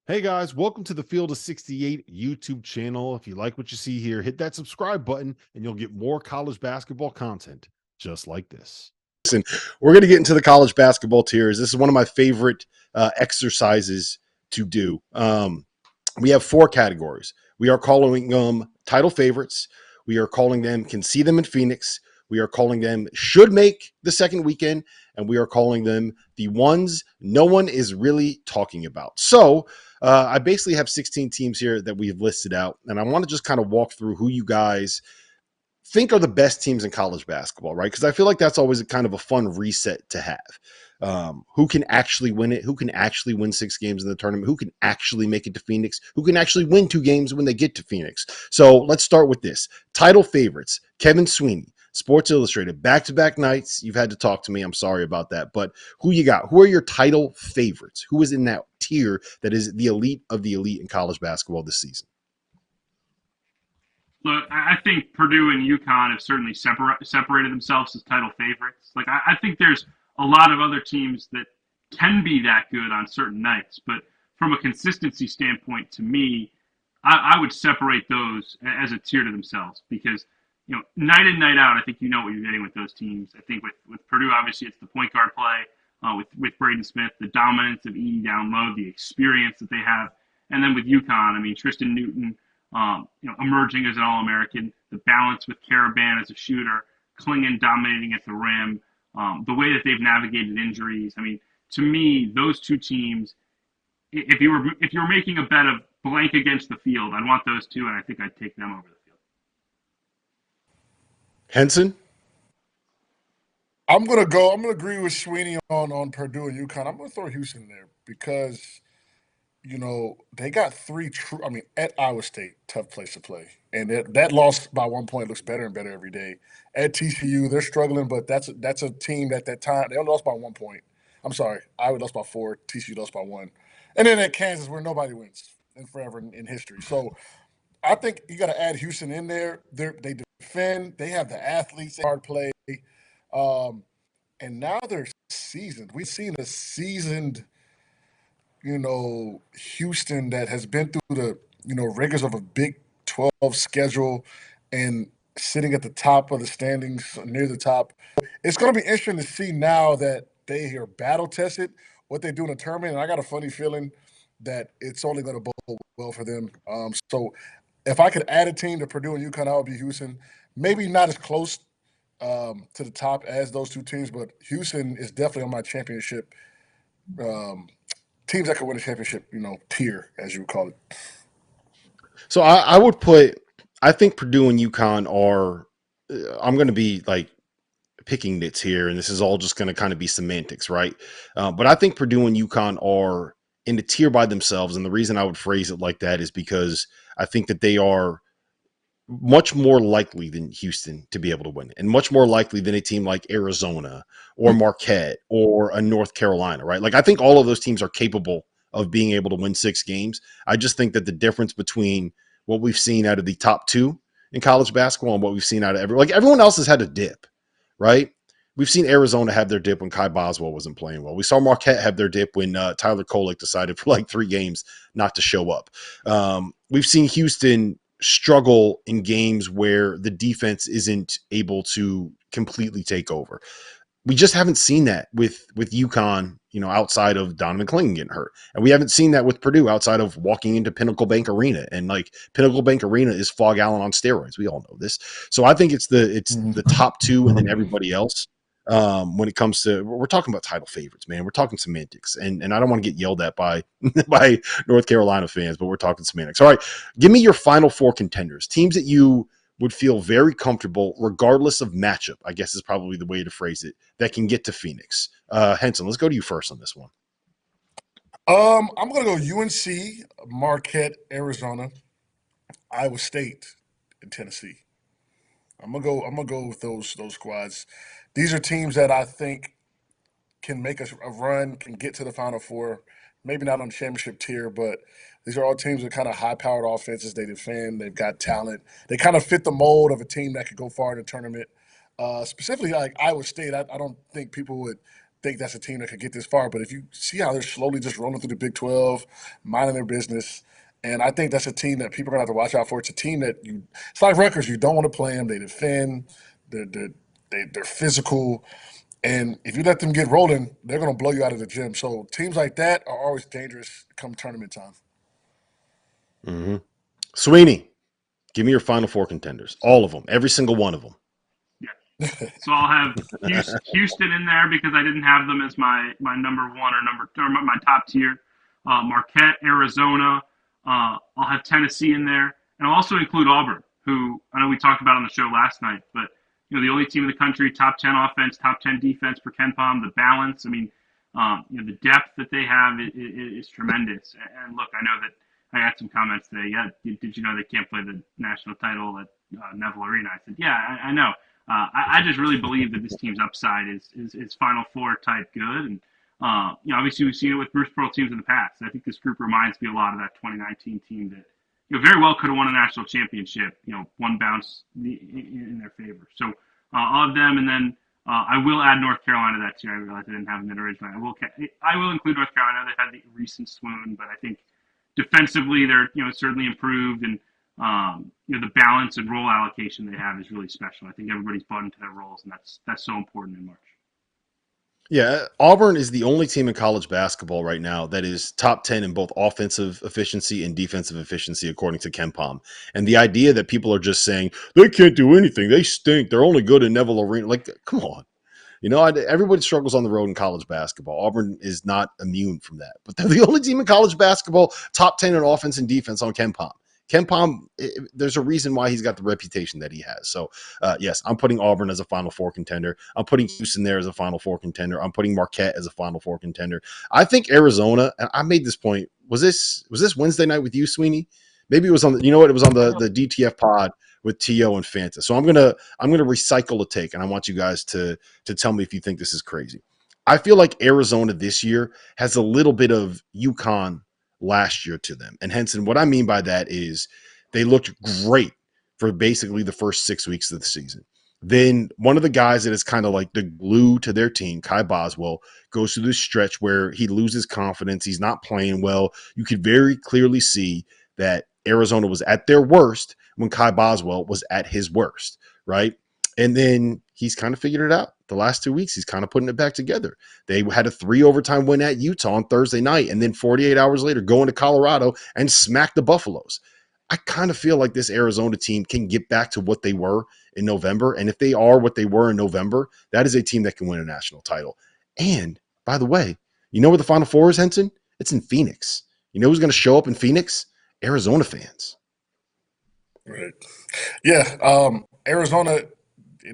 Hey guys, welcome to the Field of 68 YouTube channel. If you like what you see here, hit that subscribe button and you'll get more college basketball content just like this. And we're going to get into the college basketball tiers. This is one of my favorite exercises to do. We have four categories. We are calling them title favorites. We are calling them can see them in Phoenix. We are calling them should make the second weekend. And we are calling them the ones no one is really talking about. So I basically have 16 teams here that we've listed out. And I want to just kind of walk through who you guys think are the best teams in college basketball, right? Because I feel like that's always a kind of a fun reset to have. Who can actually win it? Who can actually win 6 games in the tournament? Who can actually make it to Phoenix? Who can actually win 2 games when they get to Phoenix? So let's start with this. Title favorites, Kevin Sweeney, Sports Illustrated, back-to-back nights. You've had to talk to me. I'm sorry about that. But who you got? Who are your title favorites? Who is in that tier that is the elite of the elite in college basketball this season? Look, I think Purdue and UConn have certainly separated themselves as title favorites. Like, I think there's a lot of other teams that can be that good on certain nights, but from a consistency standpoint, to me, I would separate those as a tier to themselves because, night in, night out, I think you know what you're getting with those teams. I think with Purdue, obviously, it's the point guard play with Braden Smith, the dominance of Edey down low, the experience that they have. And then with UConn, I mean, Tristan Newton, emerging as an All-American, the balance with Caravan as a shooter, Klingon dominating at the rim, the way that they've navigated injuries. I mean, to me, those two teams, if you were making a bet of blank against the field, I'd want those two, and I think I'd take them over the field. Henson? I'm gonna agree with Sweeney on Purdue and UConn. I'm gonna throw Houston in there because they got three true. I mean, at Iowa State, tough place to play, and that loss by 1 point looks better and better every day. At TCU, they're struggling, but that's a team at that time they only lost by 1 point. I'm sorry, Iowa lost by 4, TCU lost by 1, and then at Kansas, where nobody wins and forever in history. So I think you got to add Houston in there. They defend, they have the athletes, hard play, um, and now they're seasoned. We've seen a seasoned Houston that has been through the, rigors of a Big 12 schedule and sitting at the top of the standings, near the top. It's going to be interesting to see now that they are battle tested, what they do in the tournament. And I got a funny feeling that it's only going to bode well for them. So if I could add a team to Purdue and UConn, I would be Houston. Maybe not as close to the top as those two teams, but Houston is definitely on my championship um, teams that could win a championship, tier, as you would call it. So I would put, I think Purdue and UConn are, I'm going to be like picking nits here, and this is all just going to kind of be semantics, right? But I think Purdue and UConn are in the tier by themselves. And the reason I would phrase it like that is because I think that they are much more likely than Houston to be able to win, and much more likely than a team like Arizona or Marquette or a North Carolina, right? Like I think all of those teams are capable of being able to win 6 games. I just think that the difference between what we've seen out of the top 2 in college basketball and what we've seen out of everyone else has had a dip, right? We've seen Arizona have their dip when Kai Boswell wasn't playing well. We saw Marquette have their dip when Tyler Kolek decided for like 3 games not to show up. We've seen Houston struggle in games where the defense isn't able to completely take over. We just haven't seen that with UConn, outside of Donovan Clingan getting hurt. And we haven't seen that with Purdue outside of walking into Pinnacle Bank Arena. And like Pinnacle Bank Arena is Fog Allen on steroids. We all know this. So I think it's the top 2 and then everybody else. When it comes to, we're talking about title favorites, man. We're talking semantics, and I don't want to get yelled at by by North Carolina fans, but we're talking semantics. All right, give me your final 4 contenders, teams that you would feel very comfortable, regardless of matchup, I guess is probably the way to phrase it, that can get to Phoenix. Henson, let's go to you first on this one. I'm gonna go UNC, Marquette, Arizona, Iowa State, and Tennessee. I'm gonna go with those squads. These are teams that I think can make a run, can get to the Final Four. Maybe not on the championship tier, but these are all teams with kind of high-powered offenses. They defend. They've got talent. They kind of fit the mold of a team that could go far in the tournament. Specifically, like Iowa State, I don't think people would think that's a team that could get this far. But if you see how they're slowly just rolling through the Big 12, minding their business, and I think that's a team that people are going to have to watch out for. It's a team that it's like Rutgers. You don't want to play them. They defend. They're physical. And if you let them get rolling, they're going to blow you out of the gym. So teams like that are always dangerous come tournament time. Mm-hmm. Sweeney, give me your Final Four contenders. All of them. Every single one of them. Yeah. So I'll have Houston in there because I didn't have them as my number one or my top tier. Marquette, Arizona. I'll have Tennessee in there. And I'll also include Auburn, who I know we talked about on the show last night, but the only team in the country, top 10 offense, top 10 defense per KenPom, the balance. I mean, the depth that they have is tremendous. And look, I know that I got some comments today. Yeah, did you know they can't play the national title at Neville Arena? I said, yeah, I know. I just really believe that this team's upside is Final Four type good. And, obviously we've seen it with Bruce Pearl teams in the past. I think this group reminds me a lot of that 2019 team that, very well could have won a national championship, one bounce in their favor. So I'll have them, and then I will add North Carolina to that tier. I realized I didn't have them in originally. I will include North Carolina. They've had the recent swoon, but I think defensively they're certainly improved, and the balance and role allocation they have is really special. I think everybody's bought into their roles, and that's so important in March. Yeah, Auburn is the only team in college basketball right now that is top 10 in both offensive efficiency and defensive efficiency, according to KenPom. And the idea that people are just saying, they can't do anything, they stink, they're only good in Neville Arena. Like, come on. Everybody struggles on the road in college basketball. Auburn is not immune from that. But they're the only team in college basketball top 10 in offense and defense on KenPom. KenPom, there's a reason why he's got the reputation that he has. So, yes, I'm putting Auburn as a Final Four contender. I'm putting Houston there as a Final Four contender. I'm putting Marquette as a Final Four contender. I think Arizona, and I made this point, was this Wednesday night with you, Sweeney? Maybe it was on it was on the DTF pod with T.O. and Fanta. So I'm gonna recycle a take, and I want you guys to tell me if you think this is crazy. I feel like Arizona this year has a little bit of UConn last year to them. And Henson, what I mean by that is they looked great for basically the first 6 weeks of the season. Then one of the guys that is kind of like the glue to their team, Kai Boswell, goes through this stretch where he loses confidence. He's not playing well. You could very clearly see that Arizona was at their worst when Kai Boswell was at his worst, right? And then he's kind of figured it out. The last 2 weeks, he's kind of putting it back together. They had a 3 overtime win at Utah on Thursday night, and then 48 hours later, go into Colorado and smack the Buffaloes. I kind of feel like this Arizona team can get back to what they were in November. And if they are what they were in November, that is a team that can win a national title. And by the way, you know where the Final Four is, Henson? It's in Phoenix. You know who's going to show up in Phoenix? Arizona fans. Right. Yeah. Arizona,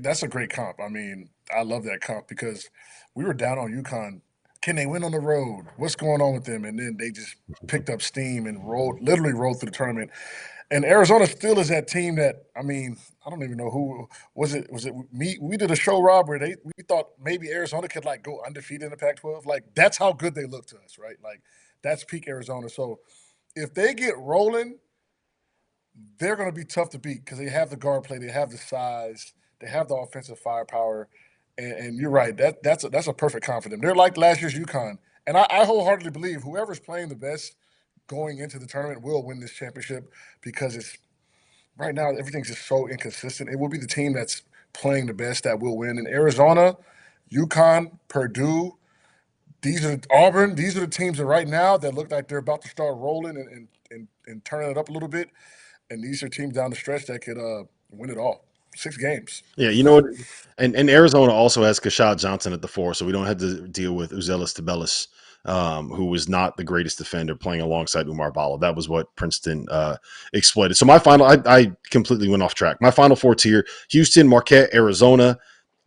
that's a great comp. I mean, I love that comp because we were down on UConn. Can they win on the road? What's going on with them? And then they just picked up steam and literally rolled through the tournament. And Arizona still is that team that, I mean, I don't even know who was it. Was it me? We did a show, Rob, where we thought maybe Arizona could like go undefeated in the Pac-12. Like that's how good they look to us, right? Like that's peak Arizona. So if they get rolling, they're going to be tough to beat because they have the guard play, they have the size, they have the offensive firepower, and you're right. That's a perfect comp for them. They're like last year's UConn, and I wholeheartedly believe whoever's playing the best going into the tournament will win this championship because it's right now everything's just so inconsistent. It will be the team that's playing the best that will win. In Arizona, UConn, Purdue, Auburn. These are the teams that right now that look like they're about to start rolling and turning it up a little bit. And these are teams down the stretch that could win it all. 6 games. Yeah, you know what? And Arizona also has Kashad Johnson at the 4, so we don't have to deal with Uzelis Tubelis, who was not the greatest defender playing alongside Umar Bala. That was what Princeton exploited. So my final, I completely went off track. My final 4 tier: Houston, Marquette, Arizona,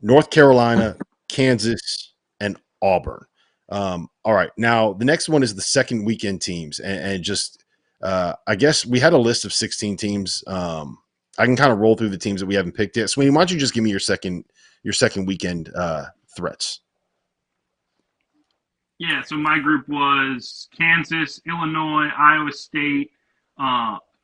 North Carolina, Kansas, and Auburn. All right, now the next one is the second weekend teams, and just I guess we had a list of 16 teams. I can kind of roll through the teams that we haven't picked yet. Sweeney, why don't you just give me your second weekend threats? Yeah, so my group was Kansas, Illinois, Iowa State,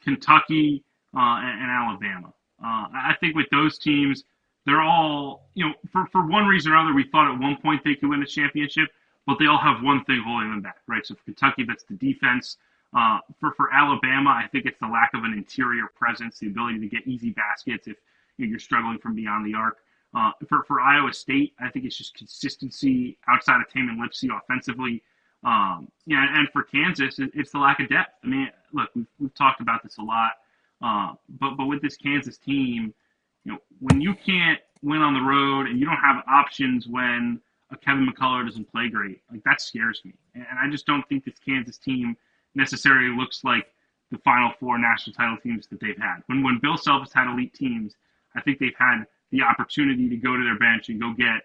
Kentucky, and Alabama. I think with those teams, they're all, for one reason or other, we thought at one point they could win a championship, but they all have one thing holding them back, right? So for Kentucky, that's the defense. For Alabama, I think it's the lack of an interior presence, the ability to get easy baskets if you're struggling from beyond the arc. For Iowa State, I think it's just consistency outside of Tamin Lipsey offensively. And for Kansas, it's the lack of depth. I mean, look, we've talked about this a lot, but with this Kansas team, when you can't win on the road and you don't have options when a Kevin McCullough doesn't play great, like that scares me. And I just don't think this Kansas team necessarily looks like the Final Four national title teams that they've had. When Bill Self has had elite teams, I think they've had the opportunity to go to their bench and go get,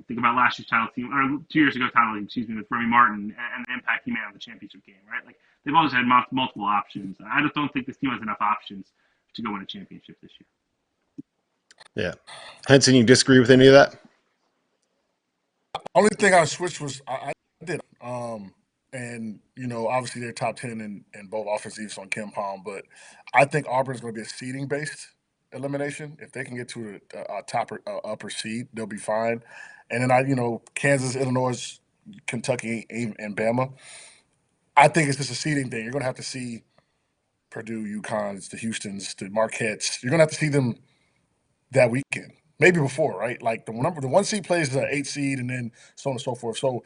think about last year's title team, or 2 years ago title team, with Remy Martin and the impact he made on the championship game, right? Like they've always had multiple options. I just don't think this team has enough options to go win a championship this year. Yeah. Henson, you disagree with any of that? Only thing I switched was I did. And, obviously they're top 10 in both offensives on Ken Palm, but I think Auburn's going to be a seeding-based elimination. If they can get to a top or upper seed, they'll be fine. And then Kansas, Illinois, Kentucky, and Bama. I think it's just a seeding thing. You're going to have to see Purdue, UConns, the Houstons, the Marquettes. You're going to have to see them that weekend, maybe before, right? Like the 1 seed plays the 8 seed, and then so on and so forth. So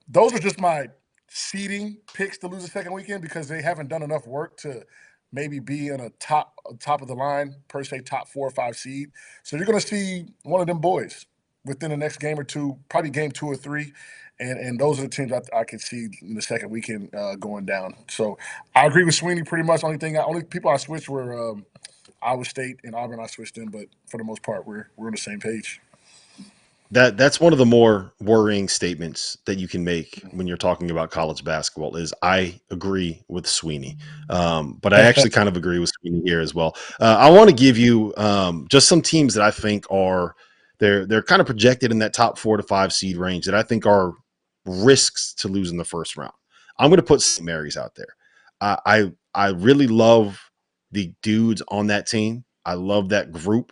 those are just my seeding picks to lose the second weekend because they haven't done enough work to maybe be in a top of the line, per se, top 4 or 5 seed. So you're going to see one of them boys within the next game or two, probably game 2 or 3. And those are the teams I could see in the second weekend going down. So I agree with Sweeney pretty much. Only people I switched were Iowa State and Auburn. I switched in, but for the most part, we're on the same page. That's one of the more worrying statements that you can make when you're talking about college basketball is I agree with Sweeney. But I actually kind of agree with Sweeney here as well. I want to give you just some teams that I think are they're kind of projected in that top 4 to 5 seed range that I think are risks to lose in the first round. I'm going to put St. Mary's out there. I really love the dudes on that team. I love that group.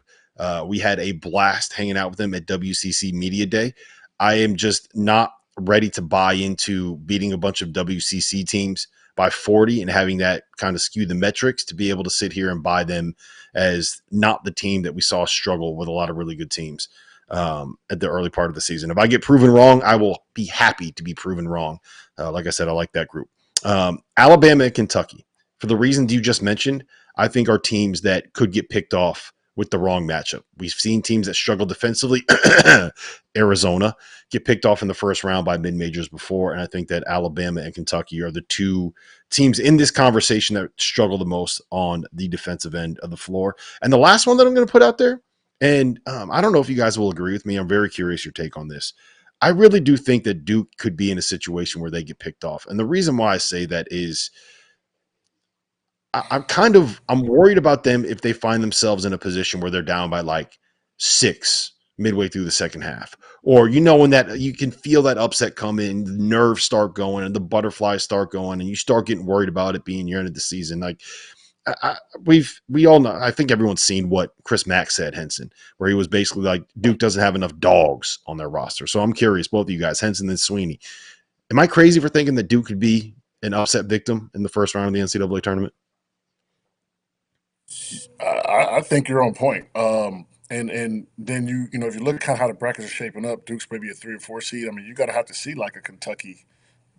We had a blast hanging out with them at WCC Media Day. I am just not ready to buy into beating a bunch of WCC teams by 40 and having that kind of skew the metrics to be able to sit here and buy them as not the team that we saw struggle with a lot of really good teams at the early part of the season. If I get proven wrong, I will be happy to be proven wrong. Like I said, I like that group. Alabama and Kentucky, for the reasons you just mentioned, I think are teams that could get picked off with the wrong matchup. We've seen teams that struggle defensively, Arizona, get picked off in the first round by mid-majors before, and I think that Alabama and Kentucky are the two teams in this conversation that struggle the most on the defensive end of the floor. And the last one that I'm going to put out there, and I don't know if you guys will agree with me. I'm very curious your take on this. I really do think that Duke could be in a situation where they get picked off. And the reason why I say that is I'm worried about them if they find themselves in a position where they're down by like 6 midway through the second half, or when that you can feel that upset come in, the nerves start going and the butterflies start going, and you start getting worried about it being your end of the season. Like we all know, I think everyone's seen what Chris Mack said, Henson, where he was basically like Duke doesn't have enough dogs on their roster. So I'm curious, both of you guys, Henson and Sweeney, am I crazy for thinking that Duke could be an upset victim in the first round of the NCAA tournament? I think you're on point. And then if you look at kind of how the brackets are shaping up, Duke's maybe a 3 or 4 seed. I mean, you got to have to see like a Kentucky.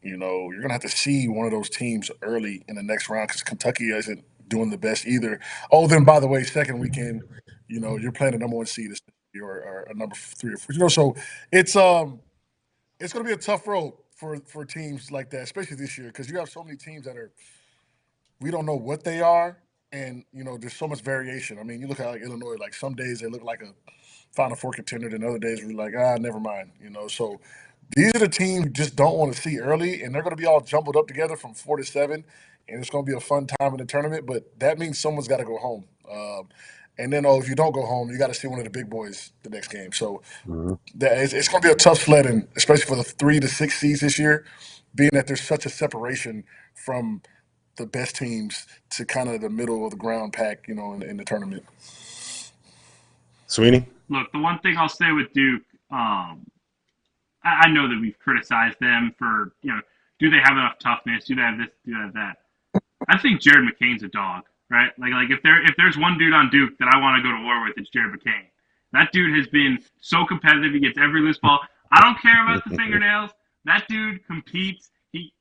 You're going to have to see one of those teams early in the next round because Kentucky isn't doing the best either. Oh, then by the way, second weekend, you're playing a number 1 seed or a number 3 or 4. So it's going to be a tough road for teams like that, especially this year because you have so many teams that we don't know what they are. And, there's so much variation. I mean, you look at like Illinois, like some days they look like a Final Four contender, and other days we're like, never mind, So these are the teams you just don't want to see early, and they're going to be all jumbled up together from 4 to 7, and it's going to be a fun time in the tournament, but that means someone's got to go home. And then, if you don't go home, you got to see one of the big boys the next game. So it's going to be a tough sledding, especially for the 3 to 6 seeds this year, being that there's such a separation from – the best teams to kind of the middle of the ground pack, in the tournament. Sweeney, Look, the one thing I'll say with Duke, I know that we've criticized them for, do they have enough toughness? Do they have this? Do they have that? I think Jared McCain's a dog, right? Like if there's one dude on Duke that I want to go to war with, it's Jared McCain. That dude has been so competitive. He gets every loose ball. I don't care about the fingernails. That dude competes. He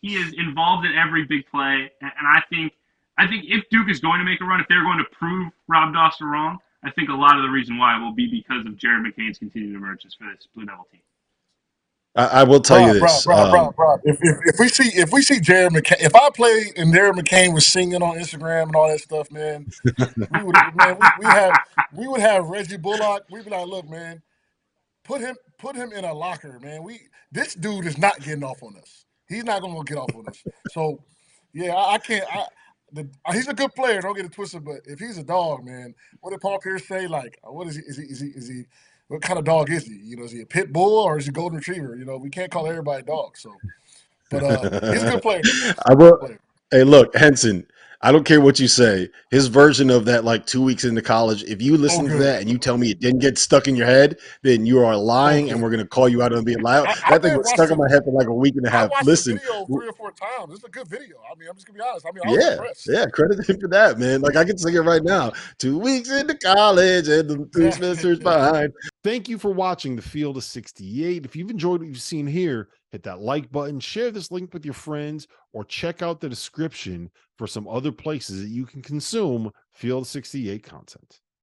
is involved in every big play, and I think if Duke is going to make a run, if they're going to prove Rob Dauster wrong, I think a lot of the reason why will be because of Jared McCain's continued emergence for this Blue Devil team. I will tell you this. Bro. If we see Jared McCain, if I played and Jared McCain was singing on Instagram and all that stuff, man, we would have Reggie Bullock. We'd be like, look, man, put him in a locker, man. This dude is not getting off on us. He's not gonna get off on us. So yeah, I can't. He's a good player. Don't get it twisted. But if he's a dog, man, what did Paul Pierce say? Like, what is he? Is he? What kind of dog is he? Is he a pit bull or is he a golden retriever? We can't call everybody dog. So, but he's a good player. I will. Hey, look, Henson. I don't care what you say. His version of that, like 2 weeks into college, if you listen to that and you tell me it didn't get stuck in your head, then you are lying, and we're going to call you out on being loud. That thing was stuck in my head for like a week and a half. I watched Listen, the video 3 or 4 times. It's a good video. I mean, I'm just going to be honest. I mean, I was impressed. Yeah, credit him for that, man. Like, I can sing it right now. 2 weeks into college and the 3 semesters behind. Thank you for watching the Field of 68. If you've enjoyed what you've seen here, hit that like button, share this link with your friends, or check out the description for some other places that you can consume Field 68 content.